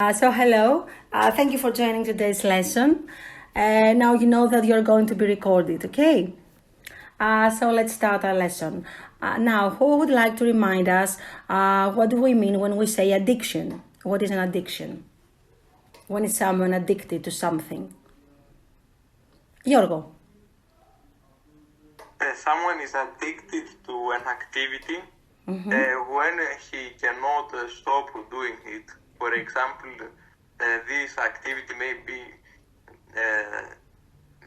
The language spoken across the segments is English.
Hello. Thank you for joining today's lesson. Now you know that you're going to be recorded, okay? So let's start our lesson. Now, who would like to remind us what do we mean when we say addiction? What is an addiction? When is someone addicted to something? Yorgo. Someone is addicted to an activity when he cannot stop doing it. For example, this activity may be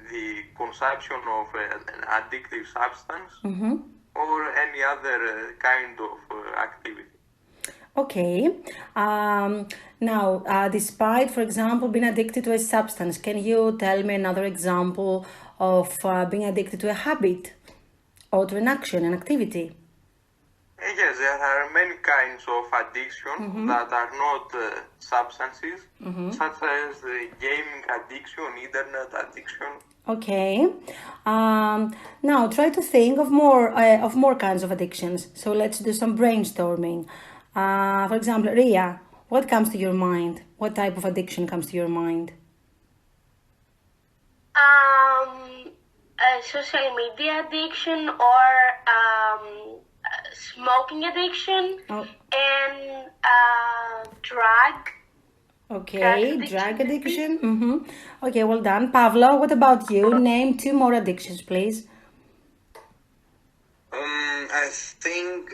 the consumption of an addictive substance or any other kind of activity. Okay. Now, despite, for example, being addicted to a substance, can you tell me another example of being addicted to a habit or to an action, an activity? Yes, there are many kinds of addiction that are not substances, such as gaming addiction, internet addiction. Okay. Now try to think of more kinds of addictions. So let's do some brainstorming. For example, Ria, what comes to your mind? What type of addiction comes to your mind? Social media addiction or smoking addiction and drug. Okay, drug addiction. Okay, well done. Pavlo, what about you? Name two more addictions, please. I think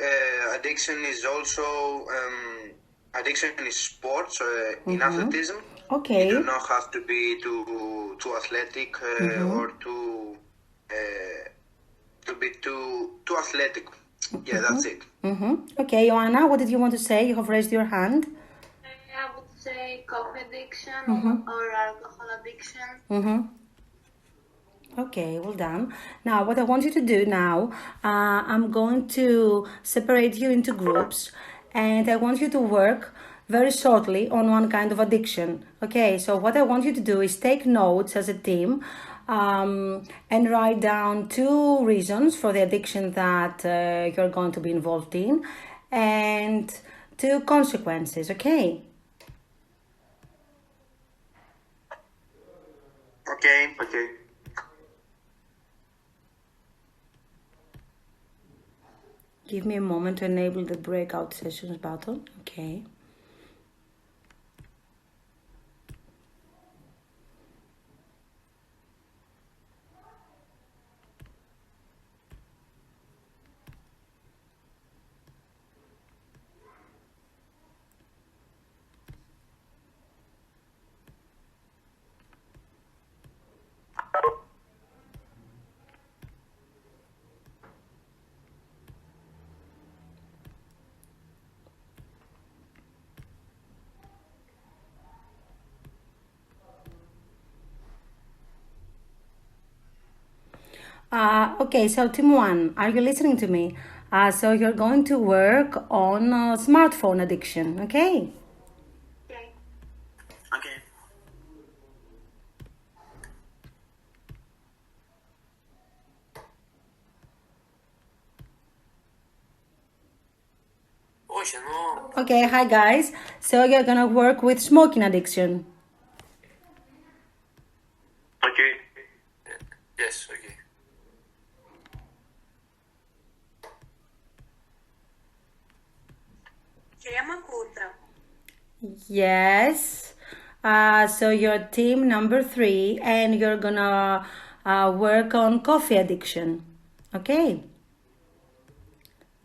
addiction is also addiction in sports, in athleticism. Okay. You do not have to be too athletic or to be too athletic. Yeah, that's it. Okay, Joanna, what did you want to say? You have raised your hand. I would say coffee addiction or alcohol addiction. Okay, well done. Now, what I want you to do now, I'm going to separate you into groups and I want you to work very shortly on one kind of addiction. Okay, so what I want you to do is take notes as a team and write down two reasons for the addiction that you're going to be involved in and two consequences, okay? Okay. Give me a moment to enable the breakout sessions button. Okay. Okay, so team one, are you listening to me? So you're going to work on smartphone addiction, okay? Okay. Okay, hi guys. So you're gonna work with smoking addiction. Okay. Yes, okay. Yes. So you're team number 3 and you're gonna work on coffee addiction. Okay.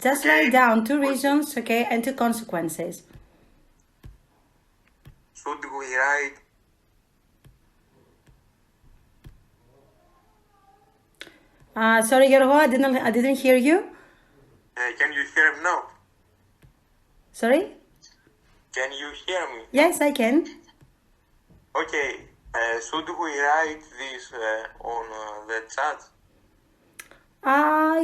Just write down two reasons, okay, and two consequences. Should we write? Sorry, Yorgo, I didn't hear you. Can you hear me now? Sorry? Can you hear me? Yes, I can. Okay. Should we write this on the chat?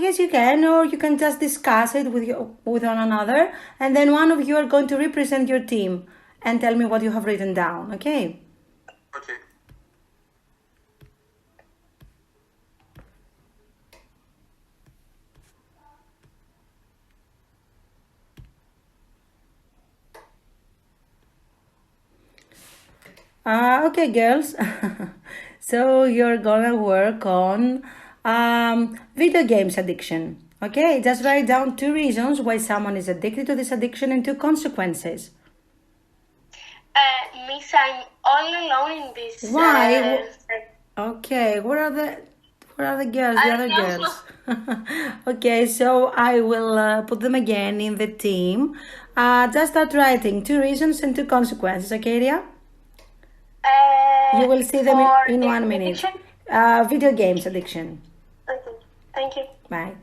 Yes, you can, or you can just discuss it with one another, and then one of you are going to represent your team and tell me what you have written down, okay? Okay. Okay, girls. So you're gonna work on video games addiction. Okay, just write down 2 reasons why someone is addicted to this addiction and 2 consequences. Miss, I'm all alone in this. Why? Okay, where are the girls? The I other know. girls. Okay, so I will put them again in the team. Just start writing 2 reasons and 2 consequences. Okay, Ria? You will see them For in game 1 minute. addiction? Video games addiction. Okay, thank you. Bye.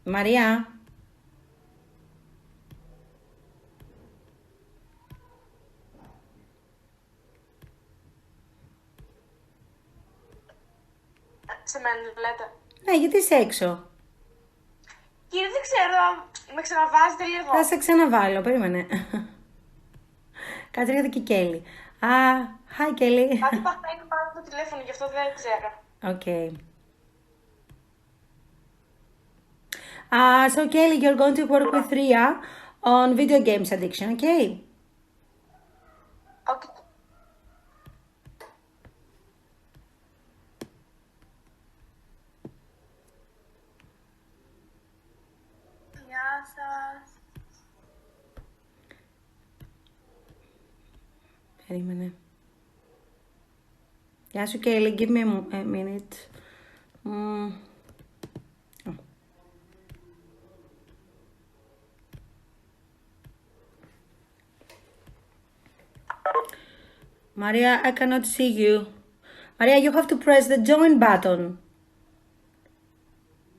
Maria. Σε μένα λέτε. Ναι, γιατί είσαι έξω. Κύριε, δεν ξέρω, με ξαναβάζετε λίγο. Θα σε ξαναβάλω, περίμενε. Κάτσε γιατί και η Κέλλη. Hi Kelly. Κάτι πατάει πάνω το τηλέφωνο, γι' αυτό δεν ξέρω. Okay. So Kelly, you're going to work with Ria on video games addiction, okay? Okay. Γεια σας. Περίμενε. Γεια σου Kelly, give me a minute. Maria, I cannot see you. Maria, you have to press the join button.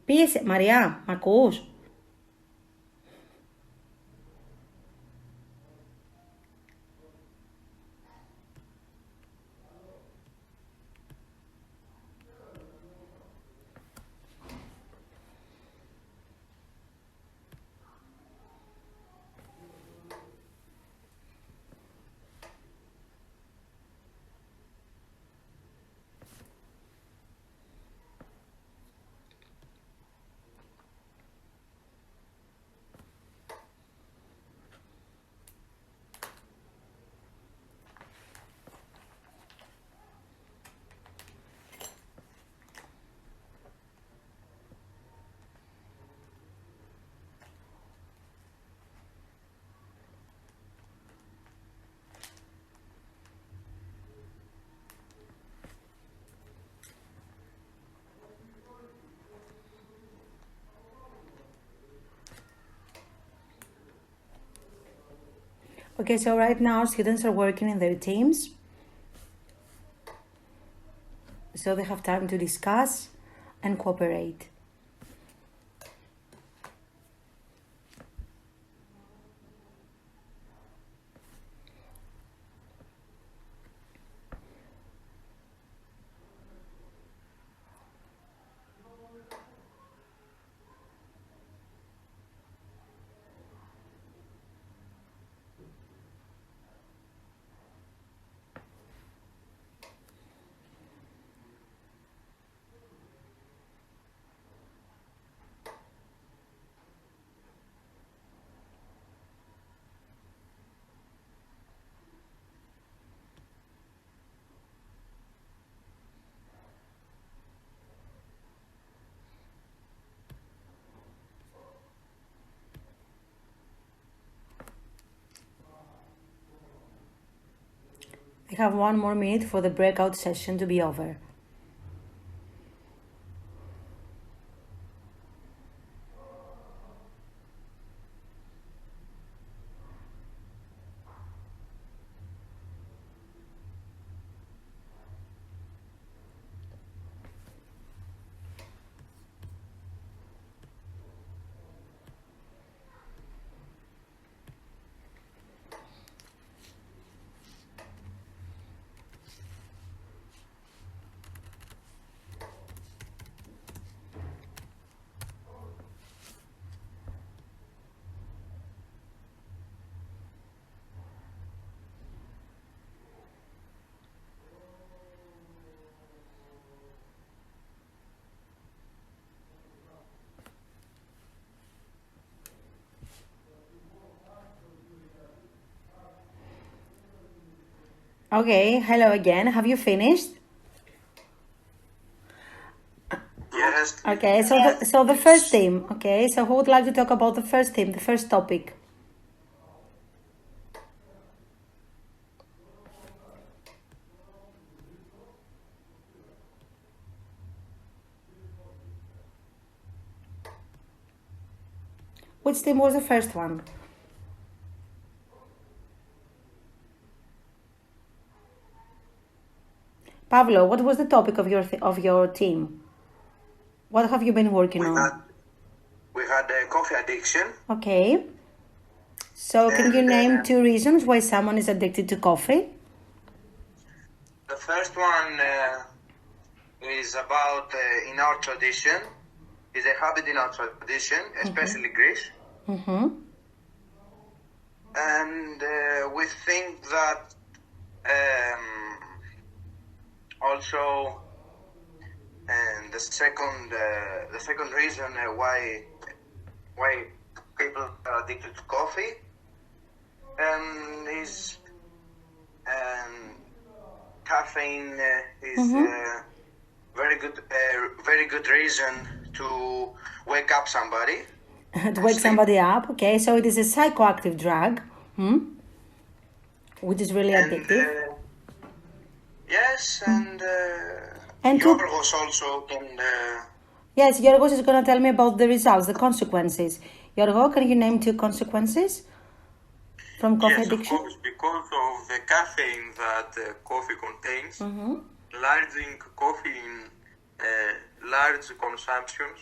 Πίεσε. Maria, μ' ακούς? Okay, so right now students are working in their teams. So they have time to discuss and cooperate. We have 1 more minute for the breakout session to be over. Okay, hello again. Have you finished? Yes. Okay, so the first theme. Okay, so who would like to talk about the first theme, the first topic? Which theme was the first one? Pablo, what was the topic of your team? What have you been working on? We had coffee addiction. Okay. So can you And, name 2 reasons why someone is addicted to coffee? The first one is about in our tradition, is a habit in our tradition, especially Greece. Mm-hmm. And we think that also, and the second reason why people are addicted to coffee is caffeine is very good reason to wake up somebody. To wake somebody up. Okay, so it is a psychoactive drug, which is really addictive. Yes, and And to- Yorgos also can. Yes, Yorgos is going to tell me about the results, the consequences. Yorgo, can you name 2 consequences from coffee Yes, of addiction? course, because of the caffeine that coffee contains, larging coffee in large consumptions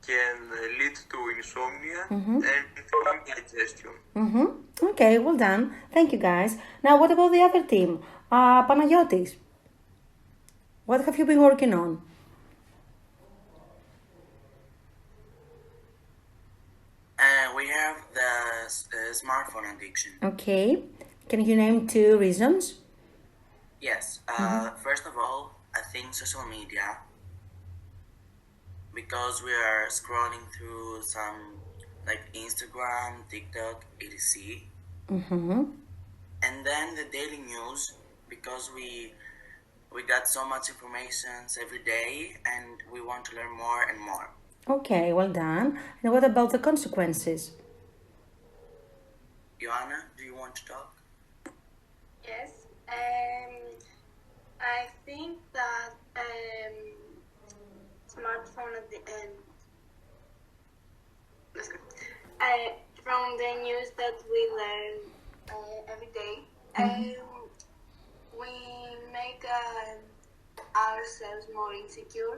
can lead to insomnia and indigestion. Okay, well done. Thank you, guys. Now, what about the other team? Panagiotis, what have you been working on? We have the smartphone addiction. Okay, can you name 2 reasons? Yes. First of all, I think social media, because we are scrolling through some like Instagram, TikTok, etc. And then the daily news, because we got so much information every day, and we want to learn more and more. Okay, well done. And what about the consequences? Joanna, do you want to talk? Yes. I think that smartphone at the end. Let's go. From the news that we learn every day, we make ourselves more insecure,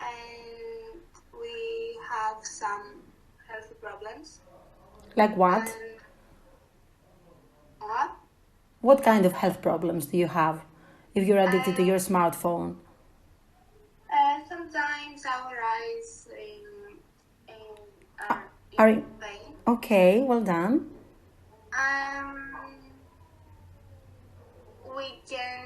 and we have some health problems. Like what? And what? What kind of health problems do you have if you're addicted to your smartphone? Sometimes our eyes Are in pain. Okay, well done. We can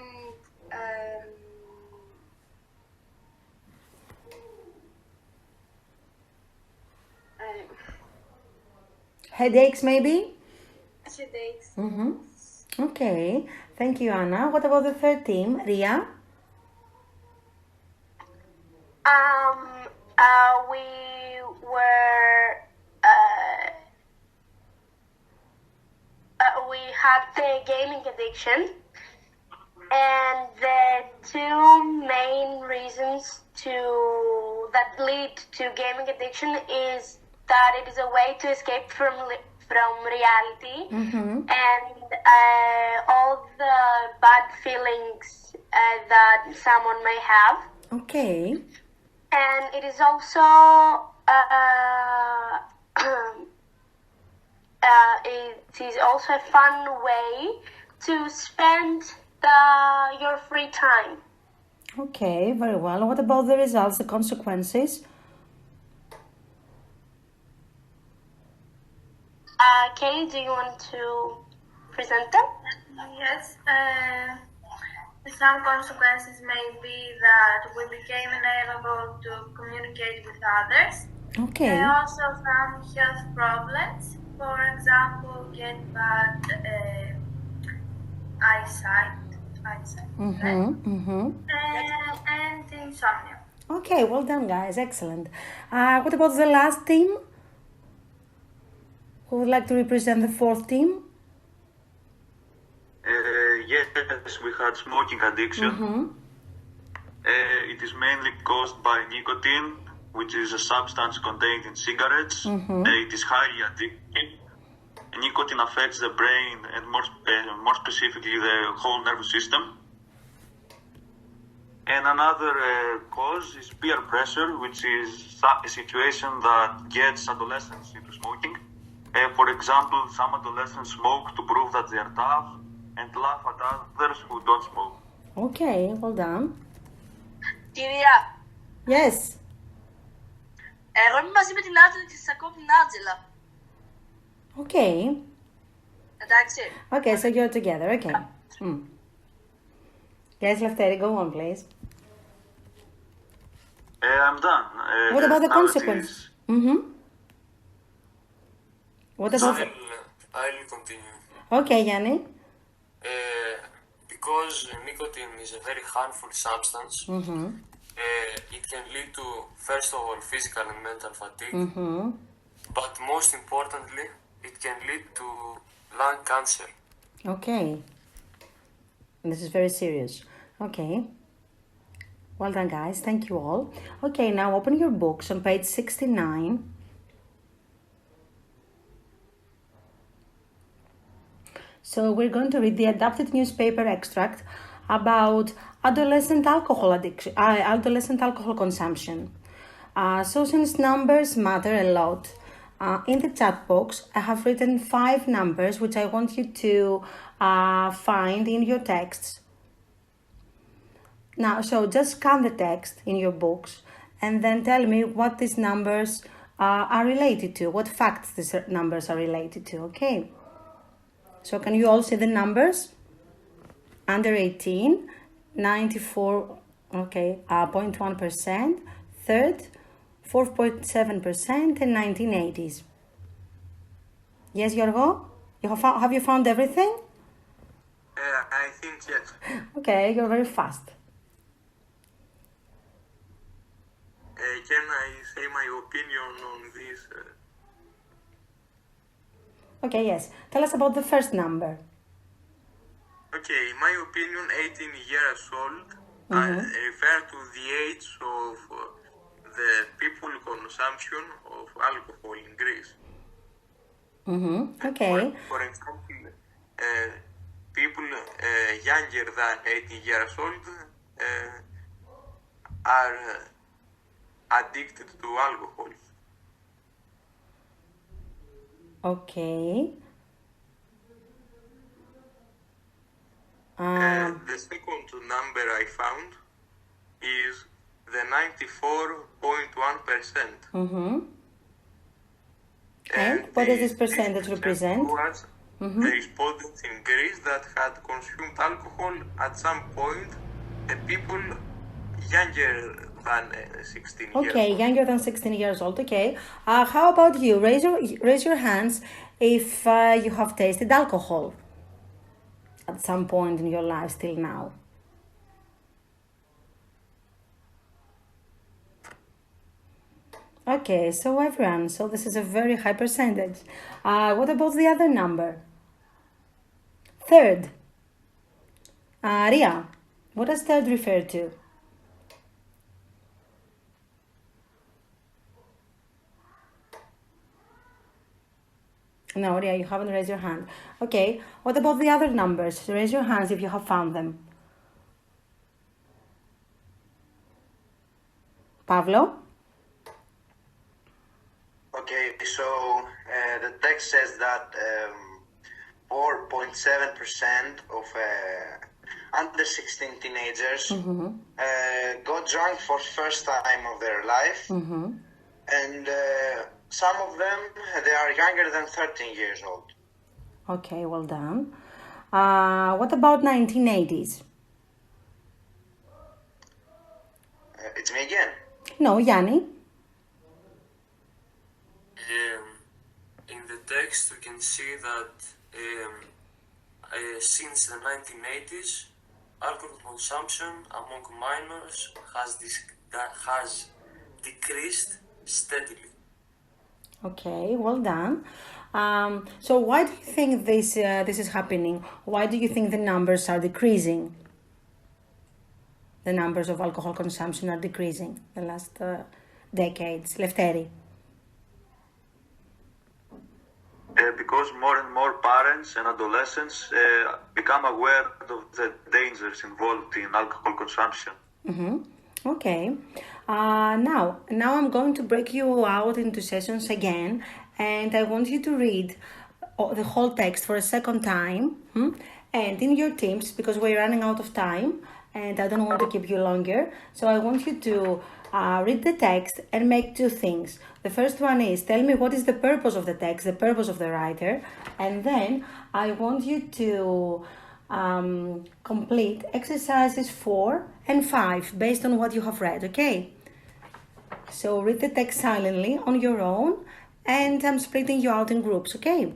Headaches, maybe? headaches. Okay, thank you, Anna. What about the third team, Ria? We were we had the gaming addiction, and the 2 main reasons that lead to gaming addiction is that it is a way to escape from reality and all the bad feelings that someone may have. Okay. And it is also it is also a fun way to spend your free time. Okay, very well. What about the results, the consequences? Kelly, do you want to present them? Yes. Some consequences may be that we became unable to communicate with others. Okay. There are also some health problems. For example, get bad eyesight, Mm-hmm. and insomnia. Okay, well done, guys. Excellent. What about the last team? Who would like to represent the fourth team? Yes, we had smoking addiction. It is mainly caused by nicotine, which is a substance contained in cigarettes. It is highly addictive. Nicotine affects the brain and more specifically the whole nervous system. And another cause is peer pressure, which is a situation that gets adolescents into smoking. For example, some adolescents smoke to prove that they are tough and laugh at others who don't smoke. Okay, well done. Κυρία, Yes. εγώ είμαι μαζί με την Άντζελα και σας ακούω την Άντζελα. Okay. Εντάξει. Okay, so you're together. Okay. Yes, Lefteri, go on, please. I'm done. What about the now it consequence? is- What about... I'll continue. Okay, Yanni. Because nicotine is a very harmful substance, it can lead to, first of all, physical and mental fatigue, but most importantly, it can lead to lung cancer. Okay. This is very serious. Okay. Well done, guys. Thank you all. Okay, now open your books on page 69. So we're going to read the adapted newspaper extract about adolescent alcohol addiction, adolescent alcohol consumption. So since numbers matter a lot, in the chat box I have written 5 numbers which I want you to find in your texts. Now, so just scan the text in your books and then tell me what these numbers are related to, what facts these numbers are related to, okay? So can you all see the numbers? Under 18, 94, okay, 0.1%, third, 4.7%, and 1980s. Yes, Yorgo? Have you found everything? I think yes. Okay, you're very fast. Can I say my opinion on this? Okay, yes. Tell us about the first number. Okay, in my opinion, 18 years old refer to the age of the people consumption of alcohol in Greece. Okay. For example, people younger than 18 years old are addicted to alcohol. Okay. The second number I found is the 94.1%. And what does this percentage represent? Was the respondents in Greece that had consumed alcohol at some point, people younger than 16 years Okay, old. younger than 16 years old. Okay. How about you? Raise your hands if you have tasted alcohol at some point in your life till now. Okay, so everyone, so this is a very high percentage. What about the other number? Third. Ria, what does third refer to? No, Ria, you haven't raised your hand. Okay, what about the other numbers? Raise your hands if you have found them. Pavlo? Okay, so the text says that 4.7% of under 16 teenagers got drunk for first time of their life, and some of them, they are younger than 13 years old. Okay, well done. What about 1980s? It's me again. No, Yanni. In the text, we can see that since the 1980s, alcohol consumption among minors has decreased steadily. Okay, well done. So why do you think this is happening? Why do you think the numbers are decreasing? The numbers of alcohol consumption are decreasing the last decades. Lefteri. Because more and more parents and adolescents become aware of the dangers involved in alcohol consumption. Okay. Now I'm going to break you out into sessions again, and I want you to read the whole text for a second time, and in your teams, because we're running out of time, and I don't want to keep you longer. So I want you to read the text and make two things. The first one is tell me what is the purpose of the text, the purpose of the writer, and then I want you to complete exercises 4 and 5 based on what you have read, okay? So read the text silently on your own, and I'm splitting you out in groups, okay?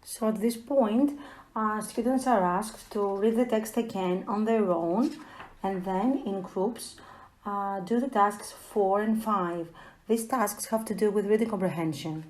So at this point, students are asked to read the text again on their own, and then in groups do the tasks 4 and 5. These tasks have to do with reading comprehension.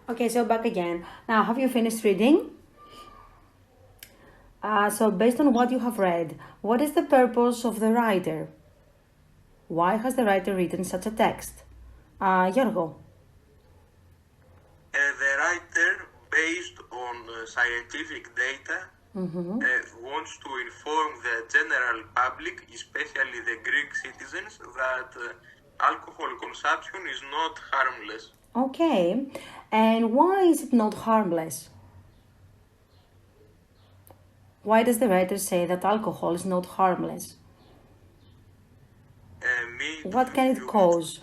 Okay, so back again. Now, have you finished reading? So based on what you have read, what is the purpose of the writer? Why has the writer written such a text? Giorgo. The writer, based on scientific data, wants to inform the general public, especially the Greek citizens, that alcohol consumption is not harmless. Okay, and why is it not harmless? Why does the writer say that alcohol is not harmless? What can it cause?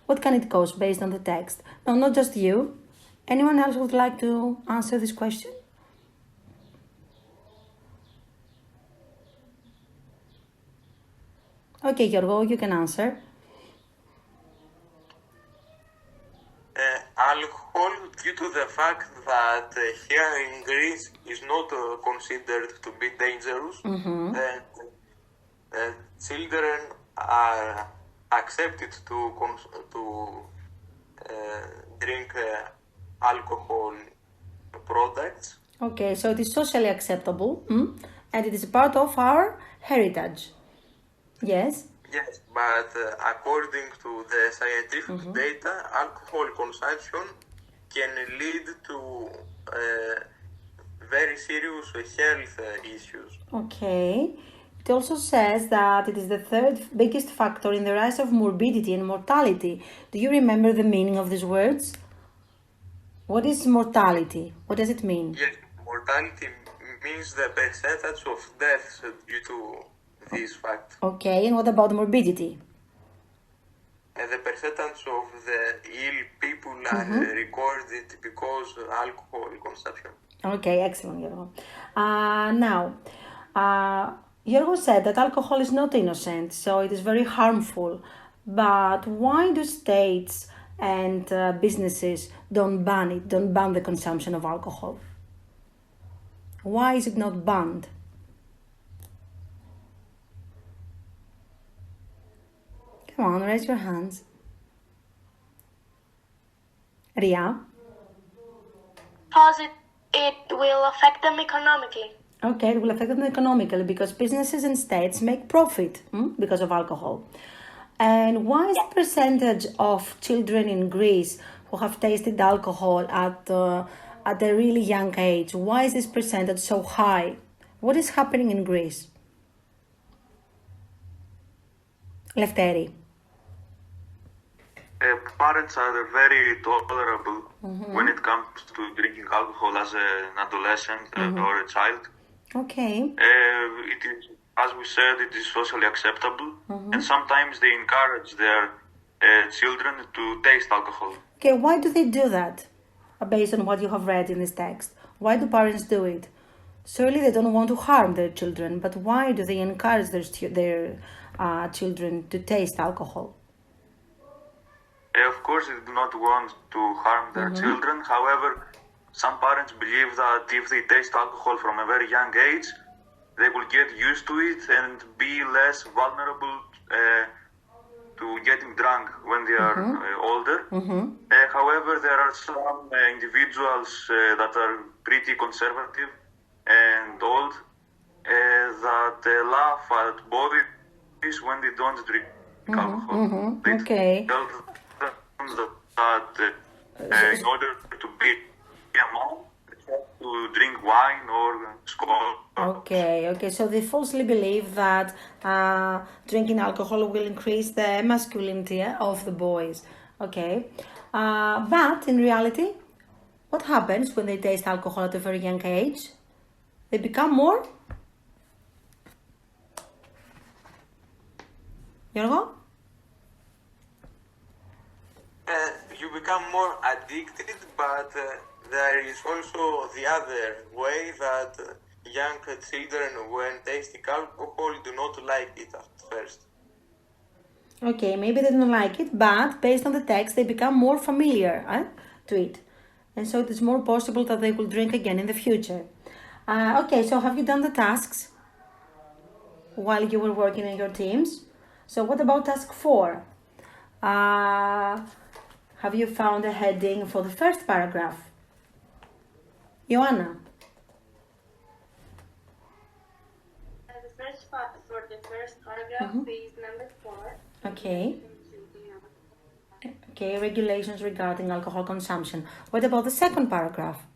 What can it cause based on the text? No, not just you. Anyone else would like to answer this question? Okay, Giorgo, you can answer. Alcohol, due to the fact that here in Greece is not considered to be dangerous, and children are accepted to drink alcohol products. Okay, so it is socially acceptable, and it is part of our heritage. Yes? Yes, but according to the scientific data, alcohol consumption can lead to very serious health issues. Okay. It also says that it is the third biggest factor in the rise of morbidity and mortality. Do you remember the meaning of these words? What is mortality? What does it mean? Yes, mortality means the percentage of deaths due to this fact. Okay, and what about morbidity? The percentage of the ill people are recorded because of alcohol consumption. Okay, excellent, Giorgo. Now, Giorgo said that alcohol is not innocent, so it is very harmful. But why do states and businesses don't ban it, don't ban the consumption of alcohol? Why is it not banned? Come on, raise your hands. Ria? Because it will affect them economically. Okay, it will affect them economically because businesses and states make profit because of alcohol. And why is the percentage of children in Greece who have tasted alcohol at a really young age, why is this percentage so high? What is happening in Greece? Lefteri. Parents are very tolerable when it comes to drinking alcohol as an adolescent or a child. Okay. It is, as we said, it is socially acceptable, and sometimes they encourage their children to taste alcohol. Okay, why do they do that? Based on what you have read in this text, why do parents do it? Surely they don't want to harm their children, but why do they encourage their children to taste alcohol? Of course, they do not want to harm their children. However, some parents believe that if they taste alcohol from a very young age, they will get used to it and be less vulnerable to getting drunk when they are older. However, there are some individuals that are pretty conservative and old that laugh at boys when they don't drink alcohol. They Okay. tell them that in order to be a mom, they have to drink wine or Skol. Okay, so they falsely believe that drinking alcohol will increase the masculinity of the boys. Okay, but in reality, what happens when they taste alcohol at a very young age? They become more. Giorgo? You become more addicted, but there is also the other way that young children, when tasting alcohol, do not like it at first. Okay, maybe they don't like it, but based on the text, they become more familiar to it. And so it is more possible that they will drink again in the future. Okay, so have you done the tasks while you were working in your teams? So what about task 4? have you found a heading for the first paragraph? Ioanna? For the first paragraph is number 4. Okay. Okay, regulations regarding alcohol consumption. What about the second paragraph?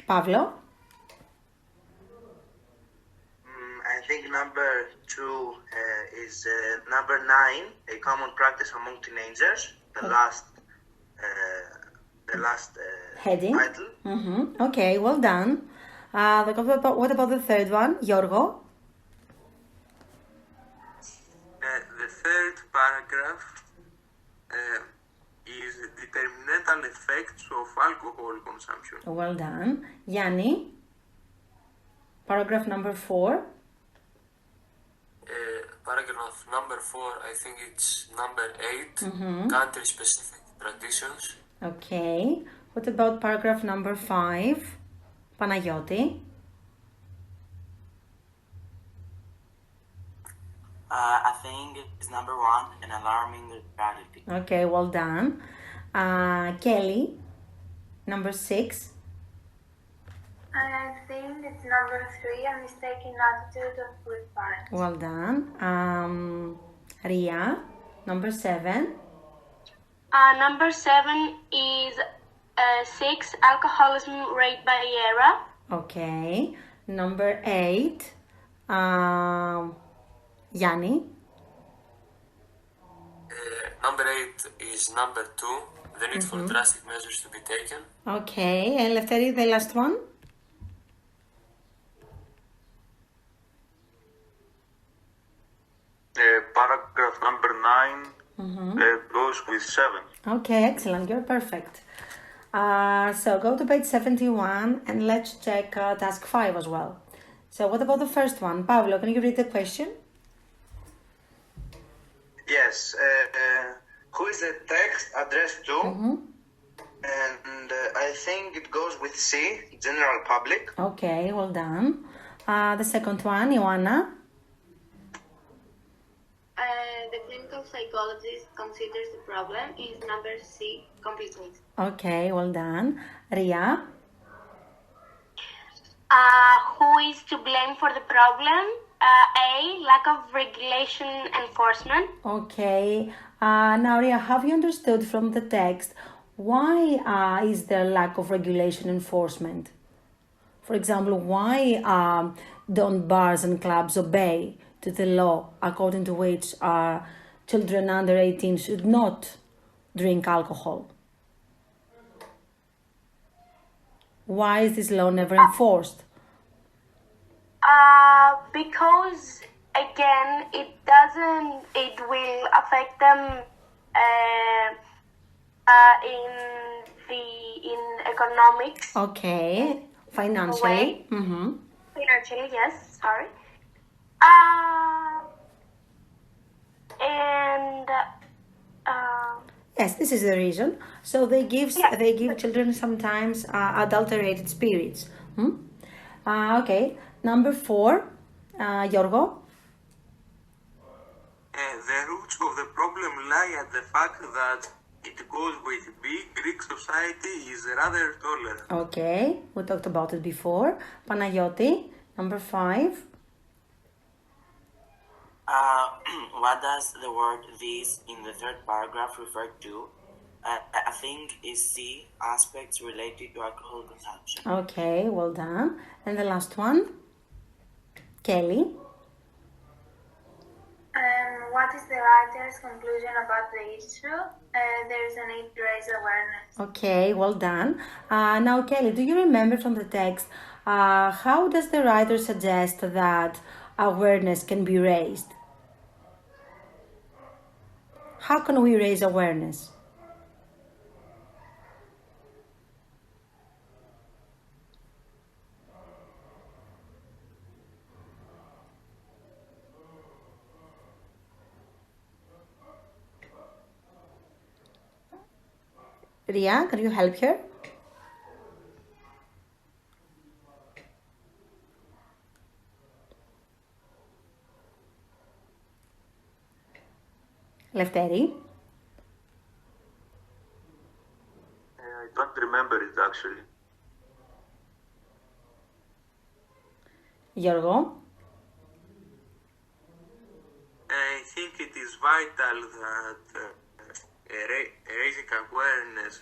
Pavlo? I think number 2 is number 9, a common practice among teenagers. The last Heading? title. Okay, well done. What about the third one? Yorgo? The third paragraph is determinantal effects of alcohol consumption. Well done. Yanni? Paragraph number 4. Paragraph number 4, I think it's number 8, country-specific traditions. Okay. What about paragraph number 5? Panagiotti? I think it's number 1, an alarming reality. Okay, well done. Kelly? Number 6. I think it's number 3, a mistaken attitude of good parents. Well done. Ria? Number 7. Number 7 is 6, alcoholism rate by era. Okay. Number 8. Yanni? Number 8 is number 2, the need for drastic measures to be taken. Okay. And Lefteri, the last one? Paragraph number 9 goes with 7. Okay, excellent. You're perfect. So go to page 71 and let's check task 5 as well. So what about the first one? Pavlo, can you read the question? Yes. Who is the text addressed to? And I think it goes with C, general public. Okay, well done. The second one, Ioanna? The clinical psychologist considers the problem is number C, complicated. Okay, well done. Ria? Who is to blame for the problem? A, lack of regulation enforcement. Okay. Now, Ria, have you understood from the text why is there lack of regulation enforcement? For example, why don't bars and clubs obey to the law according to which children under 18 should not drink alcohol? Why is this law never enforced? Because again, it will affect them in economics. Okay, financially. Financially, yes, sorry. And Yes, this is the reason. So they give children sometimes adulterated spirits. Okay, number 4, Yorgo. The roots of the problem lie at the fact that it goes with B. Greek society is rather tolerant. Okay, we talked about it before. Panagiotti, number 5. What does the word "this" in the third paragraph refer to? I think is C, aspects related to alcohol consumption. Okay, well done. And the last one, Kelly. What is the writer's conclusion about the issue? There is a need to raise awareness. Okay, well done. Now, Kelly, do you remember from the text, how does the writer suggest that awareness can be raised? How can we raise awareness? Ria, can you help her? Lefteri. Γιώργο. I think it is vital that raising awareness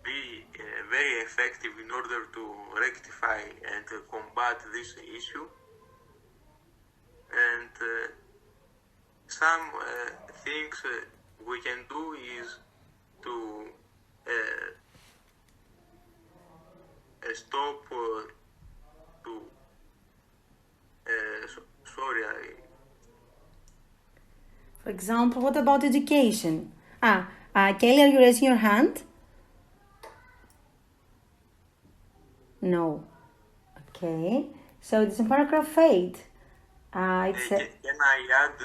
be very effective in order to rectify and combat this issue. And some things we can do is to stop to sorry, For example, what about education? Kelly, are you raising your hand? No. Okay. So it's in paragraph 8. It's can I add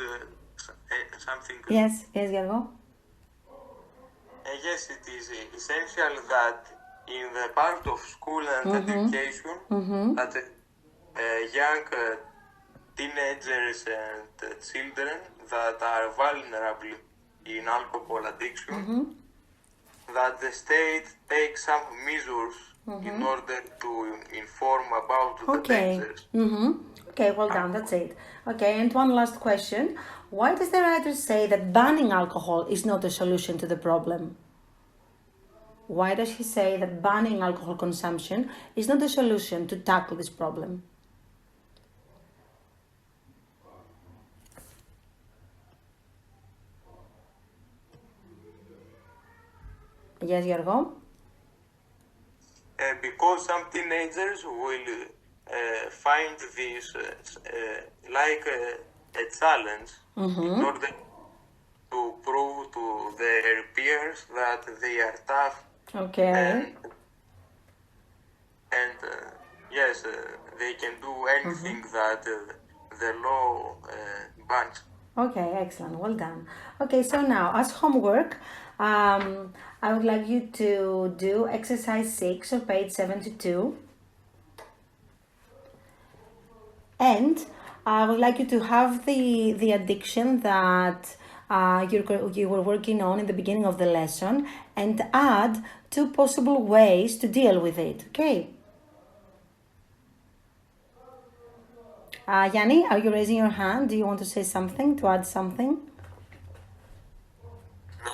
something? Yes, Giorgio. Yes, it is essential that in the part of school and education that young teenagers and children that are vulnerable in alcohol addiction, that the state takes some measures in order to inform about the dangers. Okay, well done, that's it. Okay, and one last question. Why does the writer say that banning alcohol is not a solution to the problem? Why does he say that banning alcohol consumption is not a solution to tackle this problem? Yes, Giorgio? Because some teenagers will find this like a challenge in order to prove to their peers that they are tough. Okay. And yes, they can do anything that the law bans. Okay, excellent. Well done. Okay, so now as homework, I would like you to do exercise 6 on page 72. And I would like you to have the addiction that you were working on in the beginning of the lesson and add 2 possible ways to deal with it. Okay. Yanni, are you raising your hand? Do you want to say something, to add something? No,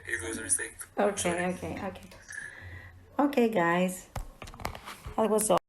it was a mistake. Okay, okay. Okay, guys. That was all.